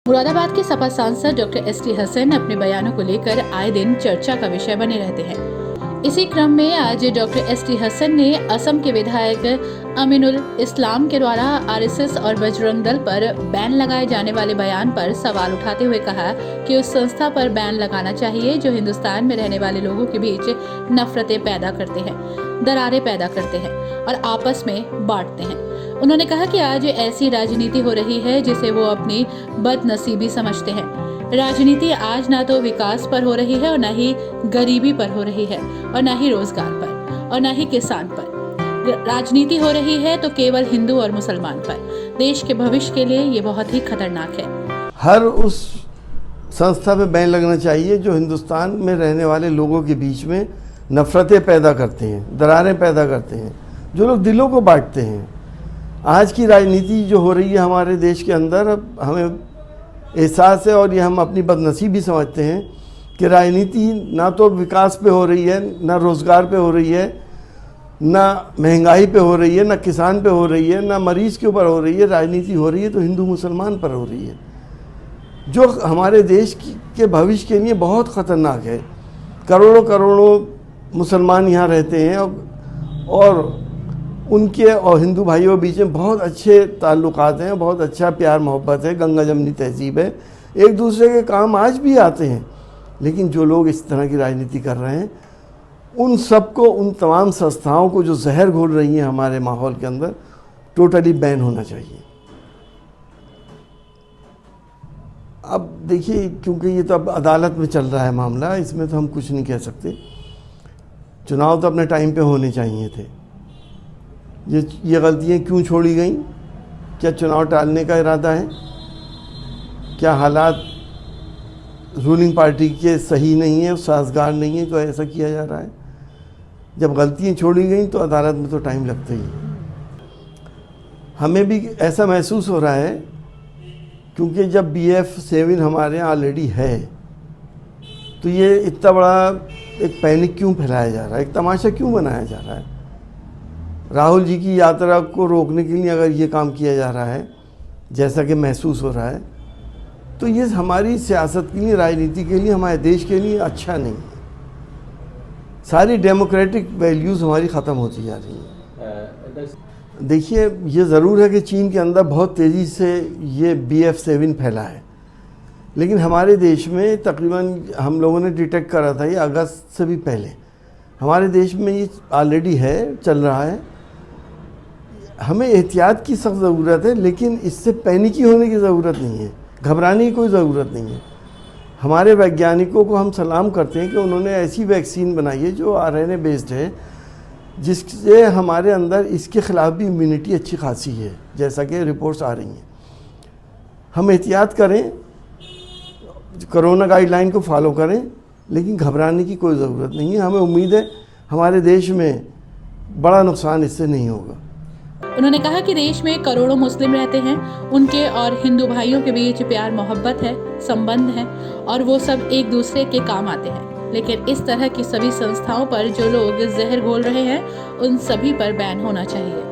मुरादाबाद के सपा सांसद doctor ST Hasan अपने बयानों को लेकर आए दिन चर्चा का विषय बने रहते हैं। इसी क्रम में आज डॉक्टर एसटी हसन ने असम के विधायक अमीनुल इस्लाम के द्वारा आरएसएस और बजरंग दल पर बैन लगाए जाने वाले बयान पर सवाल उठाते हुए कहा कि उस संस्था पर बैन लगाना चाहिए जो हिंदुस्तान में रहने वाले लोगों के बीच नफरतें पैदा करते हैं, दरारें पैदा करते हैं और आपस में बांटते हैं। उन्होंने कहा कि आज ऐसी राजनीति हो रही है जिसे वो अपनी बदनसीबी समझते हैं। राजनीति आज ना तो विकास पर हो रही है और न ही गरीबी पर हो रही है और न ही रोजगार पर और न ही किसान पर। राजनीति हो रही है तो केवल हिंदू और मुसलमान पर। देश के भविष्य के लिए ये बहुत ही खतरनाक है। हर उस संस्था पे बैन लगना चाहिए जो हिंदुस्तान में रहने वाले लोगों के बीच में नफरतें पैदा करते हैं, दरारें पैदा करते हैं, जो लोग दिलों को बांटते हैं। आज की राजनीति जो हो रही है हमारे देश के अंदर, अब हमें एहसास है और ये हम अपनी बदनसीबी समझते हैं कि राजनीति ना तो विकास पे हो रही है, ना रोज़गार पे हो रही है, ना महंगाई पे हो रही है, ना किसान पे हो रही है, ना मरीज़ के ऊपर हो रही है। राजनीति हो रही है तो हिंदू मुसलमान पर हो रही है, जो हमारे देश के भविष्य के लिए बहुत ख़तरनाक है। करोड़ों करोड़ों मुसलमान यहाँ रहते हैं और उनके और हिंदू भाइयों के बीच में बहुत अच्छे ताल्लुकात हैं, बहुत अच्छा प्यार मोहब्बत है, गंगा जमनी तहजीब है, एक दूसरे के काम आज भी आते हैं। लेकिन जो लोग इस तरह की राजनीति कर रहे हैं, उन सबको, उन तमाम संस्थाओं को जो जहर घोल रही हैं हमारे माहौल के अंदर, टोटली बैन होना चाहिए। अब देखिए, क्योंकि ये तो अब अदालत में चल रहा है मामला, इसमें तो हम कुछ नहीं कह सकते। चुनाव तो अपने टाइम पे होने चाहिए थे। ये गलतियाँ क्यों छोड़ी गई? क्या चुनाव टालने का इरादा है? क्या हालात रूलिंग पार्टी के सही नहीं है, साजगार नहीं है, तो ऐसा किया जा रहा है? जब गलतियाँ छोड़ी गई तो अदालत में तो टाइम लगता ही है। हमें भी ऐसा महसूस हो रहा है, क्योंकि जब BF7 हमारे यहाँ ऑलरेडी है, तो ये इतना बड़ा एक पैनिक क्यों फैलाया जा रहा है, एक तमाशा क्यों बनाया जा रहा है? राहुल जी की यात्रा को रोकने के लिए अगर ये काम किया जा रहा है, जैसा कि महसूस हो रहा है, तो ये हमारी सियासत के लिए, राजनीति के लिए, हमारे देश के लिए अच्छा नहीं है। सारी डेमोक्रेटिक वैल्यूज़ हमारी ख़त्म होती जा रही हैं। देखिए, ये ज़रूर है कि चीन के अंदर बहुत तेज़ी से ये BF7 फैला है, लेकिन हमारे देश में तकरीबन हम लोगों ने डिटेक्ट करा था ये अगस्त से भी पहले। हमारे देश में ये ऑलरेडी है, चल रहा है। हमें एहतियात की सख्त ज़रूरत है, लेकिन इससे पैनिकी होने की ज़रूरत नहीं है, घबराने की कोई ज़रूरत नहीं है। हमारे वैज्ञानिकों को हम सलाम करते हैं कि उन्होंने ऐसी वैक्सीन बनाई है जो RNA बेस्ड है, जिससे हमारे अंदर इसके ख़िलाफ़ भी इम्यूनिटी अच्छी खासी है, जैसा कि रिपोर्ट्स आ रही हैं। हम एहतियात करें, कोरोना गाइडलाइन को फॉलो करें, लेकिन घबराने की कोई ज़रूरत नहीं है। हमें उम्मीद है हमारे देश में बड़ा नुकसान इससे नहीं होगा। उन्होंने कहा कि देश में करोड़ों मुस्लिम रहते हैं, उनके और हिंदू भाइयों के बीच प्यार मोहब्बत है, संबंध है और वो सब एक दूसरे के काम आते हैं। लेकिन इस तरह की सभी संस्थाओं पर जो लोग जहर घोल रहे हैं, उन सभी पर बैन होना चाहिए।